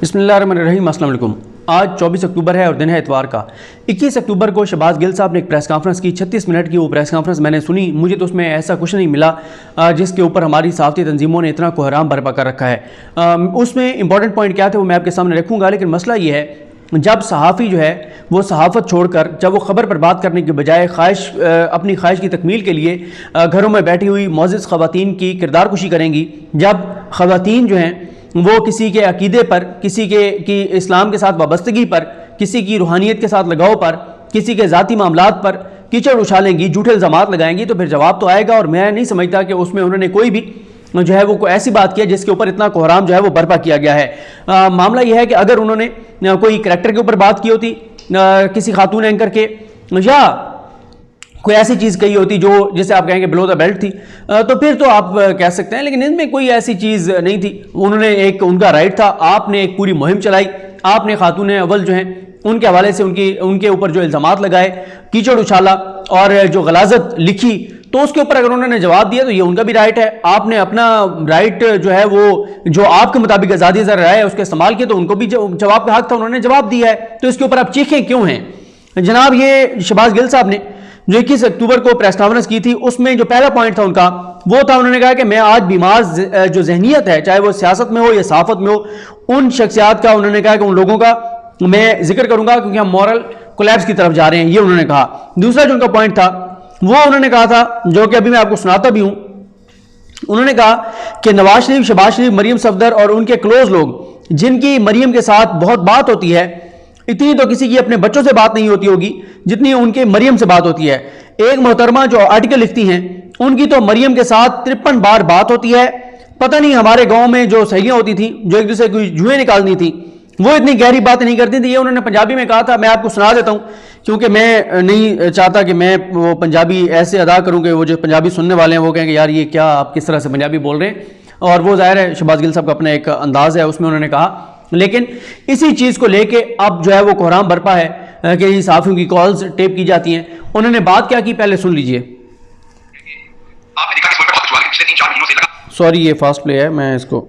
بسم اللہ الرحمن الرحیم۔ السلام علیکم۔ آج 24 اکتوبر ہے اور دن ہے اتوار کا۔ 21 اکتوبر کو شہباز گل صاحب نے ایک پریس کانفرنس کی، 36 منٹ کی وہ پریس کانفرنس میں نے سنی۔ مجھے تو اس میں ایسا کچھ نہیں ملا جس کے اوپر ہماری صحافتی تنظیموں نے اتنا کوحرام برپا کر رکھا ہے۔ اس میں امپورٹنٹ پوائنٹ کیا تھے وہ میں آپ کے سامنے رکھوں گا، لیکن مسئلہ یہ ہے جب صحافی جو ہے وہ صحافت چھوڑ کر جب وہ خبر پر بات کرنے کے بجائے اپنی خواہش کی تکمیل کے لیے گھروں میں بیٹھی ہوئی معزز خواتین کی کردار کشی کریں گی، جب خواتین جو ہیں وہ کسی کے عقیدے پر، کسی کی اسلام کے ساتھ وابستگی پر، کسی کی روحانیت کے ساتھ لگاؤ پر، کسی کے ذاتی معاملات پر کیچڑ اچھالیں گی، جھوٹے الزامات لگائیں گی، تو پھر جواب تو آئے گا۔ اور میں نہیں سمجھتا کہ اس میں انہوں نے کوئی بھی جو ہے وہ کوئی ایسی بات کیا جس کے اوپر اتنا کوحرام جو ہے وہ برپا کیا گیا ہے۔ معاملہ یہ ہے کہ اگر انہوں نے کوئی کریکٹر کے اوپر بات کی ہوتی کسی خاتون اینکر کے، یا کوئی ایسی چیز کہی ہوتی جو جسے آپ کہیں گے بلو دا بیلٹ تھی، تو پھر تو آپ کہہ سکتے ہیں، لیکن ان میں کوئی ایسی چیز نہیں تھی۔ انہوں نے ان کا رائٹ تھا، آپ نے ایک پوری مہم چلائی، آپ نے خاتون اول جو ہیں ان کے حوالے سے ان کے اوپر جو الزامات لگائے، کیچڑ اچھالا اور جو غلاظت لکھی، تو اس کے اوپر اگر انہوں نے جواب دیا تو یہ ان کا بھی رائٹ ہے۔ آپ نے اپنا رائٹ جو ہے وہ جو آپ کے مطابق آزادی ذرا رائے ہے اس کے استعمال کیا، تو ان کو بھی جواب کا حق تھا، انہوں نے جواب دیا ہے، تو اس کے اوپر آپ چیخیں کیوں ہیں؟ جناب یہ شہباز گل صاحب نے جو 21 اکتوبر کو پریس کانفرنس کی تھی، اس میں جو پہلا پوائنٹ تھا ان کا وہ تھا، انہوں نے کہا کہ میں آج بیمار جو ذہنیت ہے، چاہے وہ سیاست میں ہو یا صحافت میں ہو، ان شخصیات کا انہوں نے کہا کہ ان لوگوں کا میں ذکر کروں گا کیونکہ ہم مورل کولیپس کی طرف جا رہے ہیں، یہ انہوں نے کہا۔ دوسرا جو ان کا پوائنٹ تھا وہ انہوں نے کہا تھا، جو کہ ابھی میں آپ کو سناتا بھی ہوں، انہوں نے کہا کہ نواز شریف، شہباز شریف، مریم صفدر اور ان کے کلوز لوگ جن کی مریم کے ساتھ بہت بات ہوتی ہے، اتنی تو کسی کی اپنے بچوں سے بات نہیں ہوتی ہوگی جتنی ان کے مریم سے بات ہوتی ہے۔ ایک محترمہ جو آرٹیکل لکھتی ہیں ان کی تو مریم کے ساتھ 53 بار بات ہوتی ہے۔ پتہ نہیں ہمارے گاؤں میں جو سہیلیاں ہوتی تھیں جو ایک دوسرے کو جوئیں نکالنی تھیں وہ اتنی گہری بات نہیں کرتی تھی، یہ انہوں نے پنجابی میں کہا تھا۔ میں آپ کو سنا دیتا ہوں کیونکہ میں نہیں چاہتا کہ میں وہ پنجابی ایسے ادا کروں کہ وہ جو پنجابی سننے والے ہیں وہ کہیں کہ یار یہ کیا آپ کس طرح سے پنجابی بول رہے ہیں، اور وہ ظاہر ہے شہباز گل صاحب کا اپنا ایک انداز ہے، اس میں انہوں نے کہا۔ لیکن اسی چیز کو لے کے اب جو ہے وہ کوحرام برپا ہے کہ صحافیوں کی کالز ٹیپ کی جاتی ہیں۔ انہوں نے بات کیا کی پہلے سن لیجئے۔ سوری یہ فاسٹ پلے ہے، میں اس کو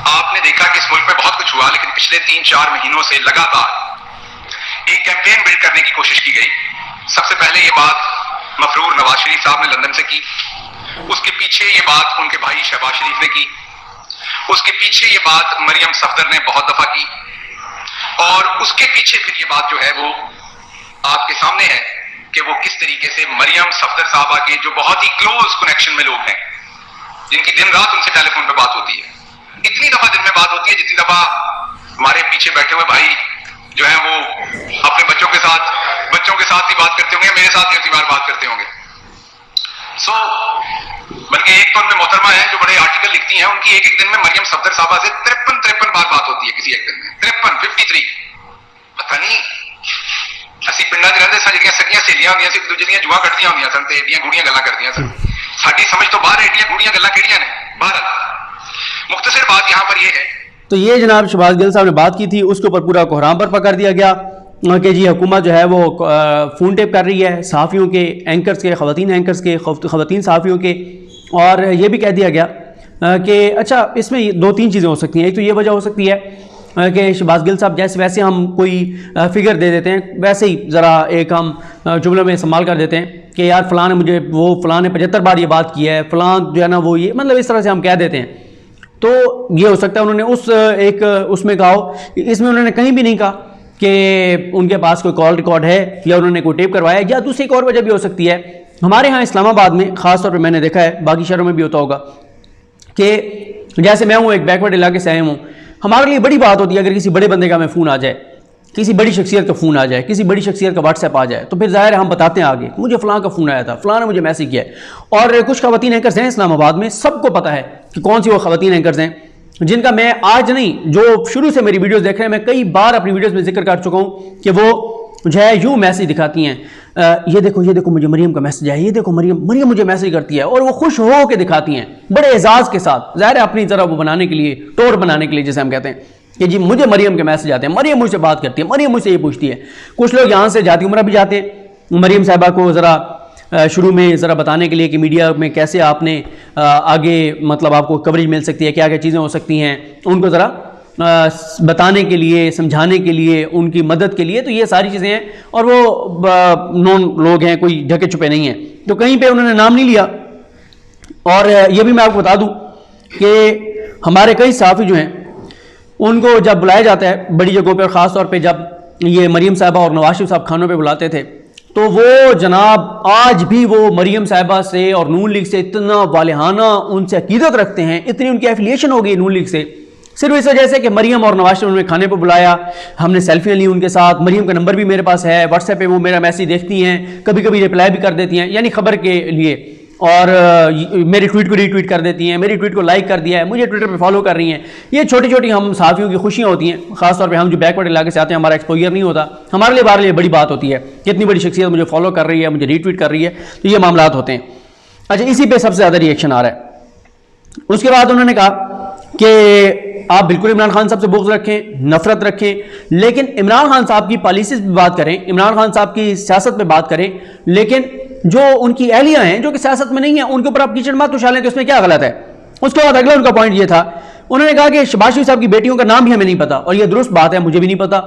آپ نے دیکھا کہ اس ملک میں بہت کچھ ہوا، لیکن پچھلے 3-4 مہینوں سے لگاتار ایک کیمپین بلڈ کرنے کی کوشش کی گئی۔ سب سے پہلے یہ بات مفرور نواز شریف صاحب نے لندن سے کی، اس کے پیچھے یہ بات ان کے بھائی شہباز شریف نے کی، اس کے پیچھے یہ بات مریم صفدر نے بہت دفعہ کی، اور اس کے پیچھے پھر یہ بات جو ہے وہ آپ کے سامنے ہے کہ وہ کس طریقے سے مریم صفدر صاحبہ کے جو بہت ہی کلوز کنیکشن میں لوگ ہیں، جن کی دن رات ان سے ٹیلی فون پہ بات ہوتی ہے، اتنی دفعہ دن میں بات ہوتی ہے جتنی دفعہ ہمارے پیچھے بیٹھے ہوئے بھائی جو ہیں وہ اپنے بچوں کے ساتھ ہی بات کرتے ہوں گے، میرے ساتھ ہی بار بات کرتے ہوں گے۔ بلکہ ایک تو ان میں محترمہ ہیں جو بڑے آرٹیکل لکھتی ہیں، ان کی ایک دن میں مریم صفدر صاحبہ سے 53 بار بات ہوتی ہے، کسی ایک دن میں 53 پتہ نہیں اسی پنڈا چ رہتے سن جہاں سکیاں سہیلیاں ہوندیاں سی، ایک دوجے دیاں جوا کٹدیاں ہوندیاں سن تے ایڈیاں گوڑیاں گلاں کردیاں سن۔ ساری سمجھ تو باہر ایڈیاں گوڑیاں گلاں کیڑیاں نے۔ بہرحال مختصر بات یہاں پر یہ ہے، تو یہ جناب شہباز گل صاحب نے بات کی تھی، اس کے اوپر پورا کوحرام برپا کر دیا گیا کہ جی حکومت جو ہے وہ فون ٹیپ کر رہی ہے صحافیوں کے، اینکرز کے، خواتین اینکرز کے، خواتین صحافیوں کے، اور یہ بھی کہہ دیا گیا کہ اچھا اس میں 2-3 چیزیں ہو سکتی ہیں۔ ایک تو یہ وجہ ہو سکتی ہے کہ شہباز گل صاحب جیسے ویسے ہم کوئی فگر دے دیتے ہیں، ویسے ہی ذرا ایک ہم جملے میں استعمال کر دیتے ہیں کہ یار فلاں نے مجھے فلاں نے 75 بار یہ بات کی ہے، فلاں جو ہے نا وہ یہ، مطلب اس طرح سے ہم کہہ دیتے ہیں۔ تو یہ ہو سکتا ہے انہوں نے اس میں کہا ہو، اس میں انہوں نے کہیں بھی نہیں کہا کہ ان کے پاس کوئی کال ریکارڈ ہے یا انہوں نے کوئی ٹیپ کروایا، یا دوسری ایک اور وجہ بھی ہو سکتی ہے۔ ہمارے ہاں اسلام آباد میں خاص طور پہ میں نے دیکھا ہے، باقی شہروں میں بھی ہوتا ہوگا، کہ جیسے میں ہوں ایک بیکورڈ علاقے سے آئے ہوں، ہمارے لیے بڑی بات ہوتی ہے اگر کسی بڑے بندے کا ہمیں فون آ جائے، کسی بڑی شخصیت کا فون آ جائے، کسی بڑی شخصیت کا واٹس ایپ آ جائے، تو پھر ظاہر ہے ہم بتاتے ہیں آگے مجھے فلاں کا فون آیا تھا، فلاں نے مجھے میسج کیا ہے۔ اور کچھ خواتین اینکرز ہیں اسلام آباد میں، سب کو پتہ ہے کہ کون سی وہ خواتین اینکرز ہیں جن کا میں آج نہیں، جو شروع سے میری ویڈیوز دیکھ رہے ہیں، میں کئی بار اپنی ویڈیوز میں ذکر کر چکا ہوں کہ وہ جو ہے یوں میسج دکھاتی ہیں، یہ دیکھو مجھے مریم کا میسج آیا، یہ دیکھو مریم مجھے میسج کرتی ہے، اور وہ خوش ہو کے دکھاتی ہیں بڑے اعزاز کے ساتھ، ظاہر ہے اپنی طرح وہ بنانے کے لیے، ٹور بنانے کے لیے جیسے ہم کہتے ہیں کہ جی مجھے مریم کے میسج آتے ہیں، مریم مجھ سے بات کرتی ہے، مریم مجھ سے یہ پوچھتی ہے۔ کچھ لوگ یہاں سے جاتی عمرہ بھی جاتے ہیں، مریم صاحبہ کو ذرا شروع میں ذرا بتانے کے لیے کہ میڈیا میں کیسے آپ نے آگے مطلب آپ کو کوریج مل سکتی ہے, کیا کیا چیزیں ہو سکتی ہیں, ان کو ذرا بتانے کے لیے, سمجھانے کے لیے, ان کی مدد کے لیے. تو یہ ساری چیزیں ہیں, اور وہ نون لوگ ہیں, کوئی ڈھکے چھپے نہیں ہیں. تو کہیں پہ انہوں نے نام نہیں لیا. اور یہ بھی میں آپ کو بتا دوں کہ ہمارے کئی صحافی جو ہیں ان کو جب بلایا جاتا ہے بڑی جگہوں پہ, اور خاص طور پہ جب یہ مریم صاحبہ اور نواز شریف صاحب کھانوں پہ بلاتے تھے, تو وہ جناب آج بھی وہ مریم صاحبہ سے اور نون لیگ سے اتنا والہانہ ان سے عقیدت رکھتے ہیں, اتنی ان کی ایفیلیشن ہو گئی نون لیگ سے, صرف اس وجہ سے کہ مریم اور نواز شریف نے کھانے پہ بلایا, ہم نے سیلفیاں لی ان کے ساتھ. مریم کا نمبر بھی میرے پاس ہے, واٹس ایپ پہ وہ میرا میسیج دیکھتی ہیں, کبھی کبھی رپلائی بھی کر دیتی ہیں, یعنی خبر کے لیے, اور میری ٹویٹ کو ری ٹویٹ کر دیتی ہیں, میری ٹویٹ کو لائک کر دیا ہے, مجھے ٹویٹر پہ فالو کر رہی ہیں. یہ چھوٹی چھوٹی ہم صحافیوں کی خوشیاں ہوتی ہیں, خاص طور پہ ہم جو بیک ورڈ علاقے سے آتے ہیں, ہمارا ایکسپوجر نہیں ہوتا, ہمارے لیے بڑی بات ہوتی ہے کہ اتنی بڑی شخصیت مجھے فالو کر رہی ہے, مجھے ری ٹویٹ کر رہی ہے. تو یہ معاملات ہوتے ہیں. اچھا, اسی پہ سب سے زیادہ ری ایکشن آ رہا ہے. اس کے بعد انہوں نے کہا کہ آپ بالکل عمران خان صاحب سے بغض رکھیں, نفرت رکھیں, لیکن عمران خان صاحب کی پالیسیز پہ بات کریں, عمران خان صاحب کی سیاست پہ بات کریں, لیکن جو ان کی اہلیہ ہیں جو کہ سیاست میں نہیں ہیں ان کے اوپر آپ کیچڑ مت اچھالیں, تو اس میں کیا غلط ہے. اس کے بعد اگلا ان کا پوائنٹ یہ تھا, انہوں نے کہا کہ شہباز شریف صاحب کی بیٹیوں کا نام بھی ہمیں نہیں پتا, اور یہ درست بات ہے, مجھے بھی نہیں پتا.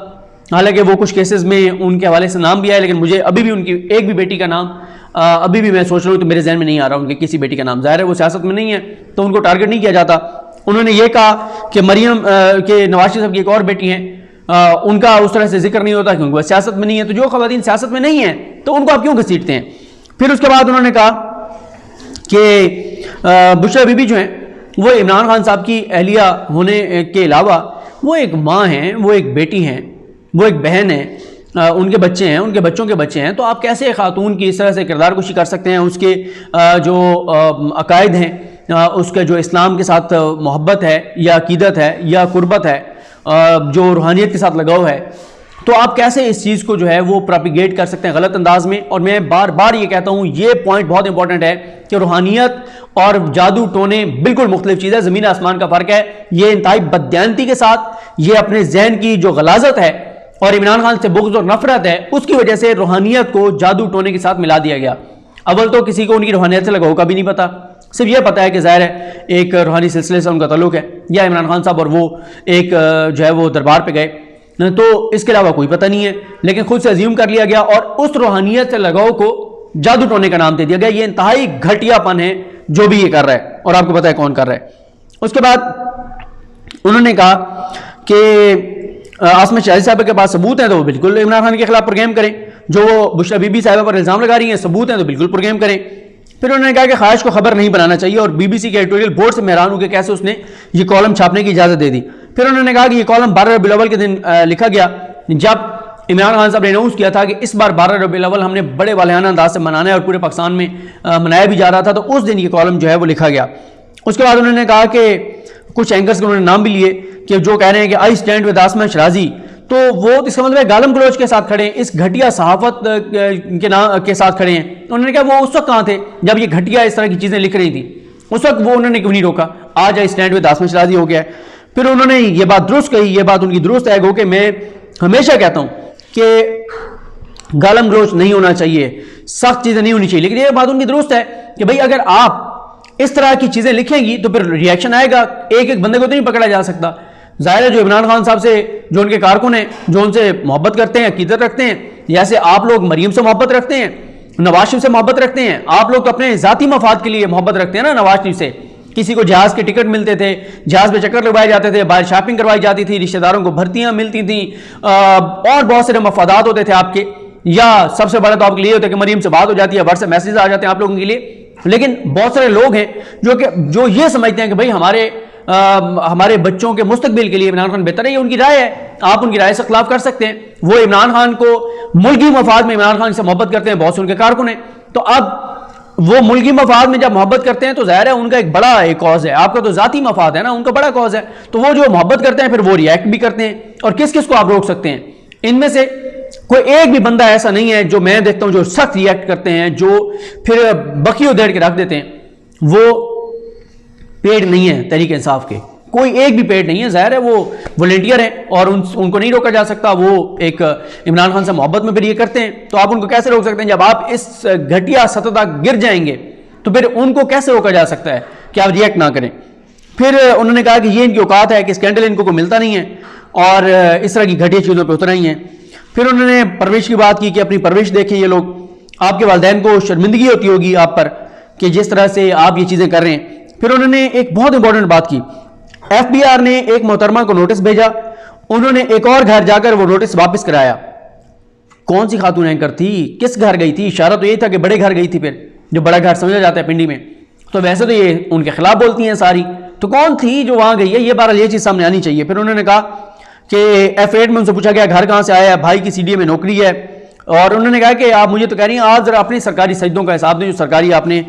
حالانکہ وہ کچھ کیسز میں ان کے حوالے سے نام بھی آیا, لیکن مجھے ابھی بھی ان کی ایک بھی بیٹی کا نام ابھی بھی میں سوچ رہا ہوں تو میرے ذہن میں نہیں آ رہا ان کی کسی بیٹی کا نام. ظاہر ہے وہ سیاست میں نہیں ہے تو ان کو ٹارگٹ نہیں کیا جاتا. انہوں نے یہ کہا کہ مریم کے نواز شریف صاحب کی ایک اور بیٹی ہیں, ان کا اس طرح سے ذکر نہیں ہوتا کیونکہ وہ سیاست میں نہیں ہے. تو جو خواتین سیاست میں نہیں ہیں تو ان کو آپ کیوں گھسیٹتے ہیں. پھر اس کے بعد انہوں نے کہا کہ بشرا بی بی جو ہیں وہ عمران خان صاحب کی اہلیہ ہونے کے علاوہ وہ ایک ماں ہیں, وہ ایک بیٹی ہیں, وہ ایک بہن ہے, ان کے بچے ہیں, ان کے بچوں کے بچے ہیں. تو آپ کیسے خاتون کی اس طرح سے کردار کشی کر سکتے ہیں. اس کے جو عقائد ہیں, اس کا جو اسلام کے ساتھ محبت ہے یا عقیدت ہے یا قربت ہے, جو روحانیت کے ساتھ لگاؤ ہے, تو آپ کیسے اس چیز کو جو ہے وہ پراپیگیٹ کر سکتے ہیں غلط انداز میں. اور میں بار بار یہ کہتا ہوں, یہ پوائنٹ بہت امپورٹنٹ ہے کہ روحانیت اور جادو ٹونے بالکل مختلف چیز ہے, زمین آسمان کا فرق ہے. یہ انتہائی بددیانتی کے ساتھ, یہ اپنے ذہن کی جو غلاظت ہے اور عمران خان سے بغض اور نفرت ہے, اس کی وجہ سے روحانیت کو جادو ٹونے کے ساتھ ملا دیا گیا. اول تو کسی کو ان کی روحانیت سے لگاؤ کا بھی نہیں پتا, صرف یہ پتا ہے کہ ظاہر ہے ایک روحانی سلسلے سے ان کا تعلق ہے, یا عمران خان صاحب اور وہ ایک جو ہے وہ دربار پہ گئے, تو اس کے علاوہ کوئی پتہ نہیں ہے. لیکن خود سے ازیوم کر لیا گیا اور اس روحانیت سے لگاؤ کو جادو ٹونے کا نام دے دیا گیا. یہ انتہائی گھٹیا پن ہے جو بھی یہ کر رہا ہے, اور آپ کو پتہ ہے کون کر رہا ہے. اس کے بعد انہوں نے کہا کہ عاصمہ شہزاد صاحب کے پاس ثبوت ہیں تو وہ بالکل عمران خان کے خلاف پروگرام کریں, جو وہ بشرا بی بی صاحبہ پر الزام لگا رہی ہیں ثبوت ہیں تو بالکل پروگرام کریں. پھر انہوں نے کہا کہ خواہش کو خبر نہیں بنانا چاہیے, اور بی بی سی کے ایڈیٹوریل بورڈ سے میں حیران ہوں کہ کیسے اس نے یہ کالم چھاپنے کی اجازت دے دی. پھر انہوں نے کہا کہ یہ کالم 12 ربیع الاول کے دن لکھا گیا جب عمران خان صاحب نے اناؤنس کیا تھا کہ اس بار 12 ربیع الاول ہم نے بڑے والہانہ انداز سے منانا ہے اور پورے پاکستان میں منایا بھی جا رہا تھا, تو اس دن یہ کالم جو ہے وہ لکھا گیا. اس کے بعد انہوں نے کہا کہ کچھ اینکرز کے انہوں نے نام بھی لیے کہ جو کہہ رہے ہیں کہ آئی اسٹینڈ ود عاصمہ شرازی, تو وہ اس کا مطلب ہے گالم گلوچ کے ساتھ کھڑے ہیں, اس گھٹیا صحافت کے ساتھ کھڑے ہیں. انہوں نے کہا وہ اس وقت کہاں تھے جب یہ گھٹیا اس طرح کی چیزیں لکھ رہی تھیں, اس وقت وہ انہوں نے کیوں نہیں روکا. آج آئی اسٹینڈ ود عاصمہ شرازی ہو گیا ہے. پھر انہوں نے یہ بات درست کہی, یہ بات ان کی درست ہے, گو کہ میں ہمیشہ کہتا ہوں کہ گالم گلوچ نہیں ہونا چاہیے, سخت چیزیں نہیں ہونی چاہیے, لیکن یہ بات ان کی درست ہے کہ بھائی اگر آپ اس طرح کی چیزیں لکھیں گی تو پھر ری ایکشن آئے گا. ایک ایک بندے کو تو نہیں پکڑا جا سکتا. ظاہر ہے جو عمران خان صاحب سے, جو ان کے کارکن ہیں, جو ان سے محبت کرتے ہیں, عقیدت رکھتے ہیں, جیسے آپ لوگ مریم سے محبت رکھتے ہیں, نواز شریف سے محبت رکھتے ہیں, آپ لوگ اپنے ذاتی مفاد کے لیے محبت رکھتے ہیں نا نواز شریف سے. کسی کو جہاز کے ٹکٹ ملتے تھے, جہاز پہ چکر لگوائے جاتے تھے, باہر شاپنگ کروائی جاتی تھی, رشتہ داروں کو بھرتیاں ملتی تھیں, اور بہت سارے مفادات ہوتے تھے آپ کے, یا سب سے بڑا تو آپ کے لیے ہوتا ہے کہ مریم سے بات ہو جاتی ہے, واٹس ایپ میسیج آ جاتے ہیں آپ لوگوں کے لیے. لیکن بہت سارے لوگ ہیں جو یہ سمجھتے ہیں کہ بھائی ہمارے بچوں کے مستقبل کے لیے عمران خان بہتر ہے. یہ ان کی رائے ہے, آپ ان کی رائے سے خلاف کر سکتے ہیں. وہ عمران خان کو ملکی مفاد میں عمران خان سے محبت کرتے ہیں, بہت سے ان کے کارکن ہیں. تو اب وہ ملکی مفاد میں جب محبت کرتے ہیں تو ظاہر ہے ان کا ایک بڑا کاز ہے, آپ کا تو ذاتی مفاد ہے نا, ان کا بڑا کاز ہے. تو وہ جو محبت کرتے ہیں پھر وہ ری ایکٹ بھی کرتے ہیں, اور کس کس کو آپ روک سکتے ہیں. ان میں سے کوئی ایک بھی بندہ ایسا نہیں ہے جو میں دیکھتا ہوں جو سخت ری ایکٹ کرتے ہیں, جو پھر بکی ادھیڑ کے رکھ دیتے ہیں. وہ پیڑ نہیں ہے تحریک انصاف کے, کوئی ایک بھی پیڈ نہیں ہے، ظاہر ہے وہ والنٹیئر ہیں اور ان کو نہیں روکا جا سکتا، وہ ایک عمران خان سے محبت میں پھر یہ کرتے ہیں، تو آپ ان کو کیسے روک سکتے ہیں؟ جب آپ اس گھٹیا سطح تک گر جائیں گے تو پھر ان کو کیسے روکا جا سکتا ہے کہ آپ ریئیکٹ نہ کریں؟ پھر انہوں نے کہا کہ یہ ان کی اوقات ہے کہ اسکینڈل ان کو کوئی ملتا نہیں ہے اور اس طرح کی گھٹیا چیزوں پہ اتر آئی ہیں۔ پھر انہوں نے پرورش کی بات کی کہ اپنی پرورش دیکھیں، یہ لوگ آپ کے والدین کو شرمندگی ہوتی ہوگی آپ پر کہ جس طرح سے آپ یہ چیزیں کر رہے ہیں۔ پھر انہوں نے ایک بہت امپورٹنٹ بات کی، ایف بی آر نے ایک محترمہ کو نوٹس بھیجا، انہوں نے ایک اور گھر جا کر وہ نوٹس واپس کرایا۔ کون سی خاتون اینکر تھی؟ کس گھر گئی تھی؟ اشارہ تو یہ تھا کہ بڑے گھر گئی تھی، پھر جو بڑا گھر سمجھا جاتا ہے پنڈی میں، تو ویسے تو یہ ان کے خلاف بولتی ہیں ساری، تو کون تھی جو وہاں گئی ہے؟ یہ بہرحال یہ چیز سامنے آنی چاہیے۔ پھر انہوں نے کہا کہ F8 میں ان سے پوچھا گیا گھر کہاں سے آیا ہے، بھائی کی CDA میں نوکری ہے، اور انہوں نے کہا کہ آپ مجھے تو کہہ رہی ہیں آپ ذرا اپنی سرکاری سجدوں کا حساب دیں جو سرکاری آپ نے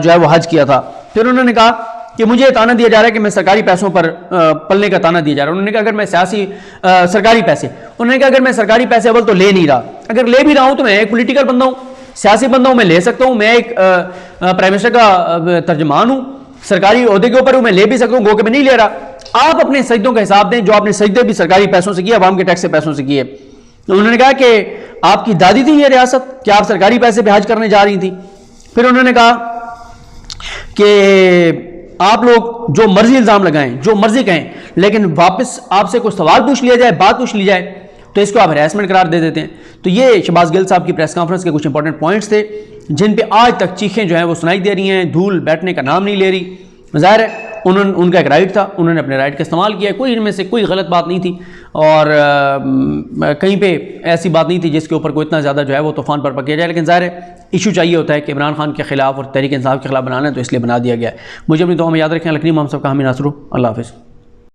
جو ہے وہ حج کیا تھا۔ پھر انہوں نے کہا کہ مجھے تانا دیا جا رہا ہے کہ میں سرکاری پیسوں پر پلنے کا تانا دیا جا رہا ہے۔ انہوں نے کہا اگر میں سرکاری پیسے، انہوں نے کہا اگر میں سرکاری پیسے اول تو لے نہیں رہا، اگر لے بھی رہا ہوں تو میں ایک پولیٹیکل بندہ ہوں، سیاسی بندہ ہوں، میں لے سکتا ہوں، میں ایک پرائم منسٹر کا ترجمان ہوں، سرکاری عہدے کے اوپر ہوں، میں لے بھی سکتا ہوں، گو کہ میں نہیں لے رہا۔ آپ اپنے سجدوں کا حساب دیں جو آپ نے سجدے بھی سرکاری پیسوں سے کیے، عوام کے ٹیکس سے پیسوں سے کیے۔ انہوں نے کہا کہ آپ کی دادی تھی یہ ریاست، کہ آپ سرکاری پیسے پہ حج کرنے جا رہی تھیں۔ پھر انہوں نے کہا کہ آپ لوگ جو مرضی الزام لگائیں، جو مرضی کہیں، لیکن واپس آپ سے کوئی سوال پوچھ لیا جائے، بات پوچھ لی جائے تو اس کو آپ ہراسمنٹ قرار دے دیتے ہیں۔ تو یہ شہباز گل صاحب کی پریس کانفرنس کے کچھ امپورٹنٹ پوائنٹس تھے جن پہ آج تک چیخیں جو ہیں وہ سنائی دے رہی ہیں، دھول بیٹھنے کا نام نہیں لے رہی۔ ظاہر ہے ان کا ایک رائٹ تھا، انہوں نے اپنے رائٹ کا استعمال کیا، کوئی ان میں سے کوئی غلط بات نہیں تھی اور کہیں پہ ایسی بات نہیں تھی جس کے اوپر کوئی اتنا زیادہ جو ہے وہ طوفان پر پکیا جائے، لیکن ظاہر ہے ایشو چاہیے ہوتا ہے کہ عمران خان کے خلاف اور تحریک انصاف کے خلاف بنانا ہے، تو اس لیے بنا دیا گیا ہے۔ مجھے اپنی دعا میں یاد رکھیں۔ لکھنؤ محمد صاحب کا حامی ناصر، اللہ حافظ۔